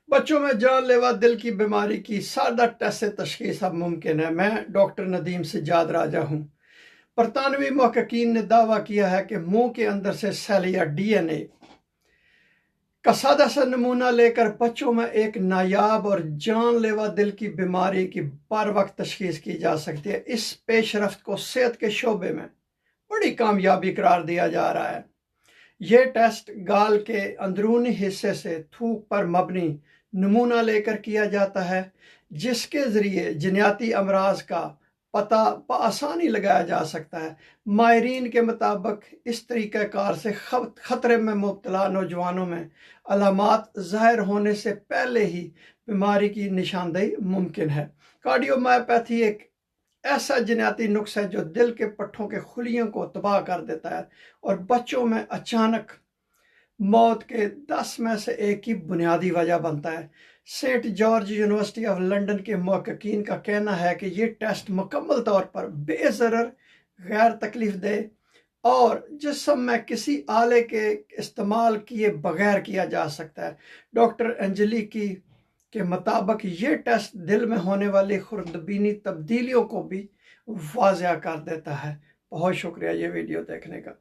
बच्चों में जानलेवा दिल की बीमारी की सादा टेस्ट से तशखीस अब मुमकिन है। मैं डॉक्टर नदीम सज्जाद राजा हूँ। बरतानवी महक़क़ीन ने दावा किया है कि मुंह के अंदर से सेल या DNA का सादा सा नमूना लेकर बच्चों में एक नायाब और जानलेवा दिल की बीमारी की बर वक्त तशखीस की जा सकती है। इस पेशरफ्त को सेहत के शोबे में बड़ी कामयाबी करार दिया जा रहा है। यह टेस्ट गाल के अंदरूनी हिस्से से थूक पर मबनी नमूना लेकर किया जाता है, जिसके ज़रिए जनियाती अमराज का पता बआसानी लगाया जा सकता है। माहिरीन के मुताबिक इस तरीक़ाकार से ख़तरे में मुब्तला नौजवानों में अलामात ज़ाहिर होने से पहले ही बीमारी की निशानदेही मुमकिन है। कार्डियोमायोपैथी एक ऐसा जनियाती नुक्स है जो दिल के पट्टों के खुलियों को तबाह कर देता है और बच्चों में अचानक मौत के 10 में से एक की बुनियादी वजह बनता है। Saint George University of London के मुहक्किकीन का कहना है कि ये टेस्ट मुकम्मल तौर पर बेज़रर, गैर तकलीफ दे और जिस्म में किसी आले के इस्तेमाल किए बगैर किया जा सकता है। डॉक्टर एंजेलिकी के मुताबिक ये टेस्ट दिल में होने वाली खुर्दबीनी तब्दीलियों को भी वाज़ह कर देता है। बहुत शुक्रिया ये वीडियो देखने का।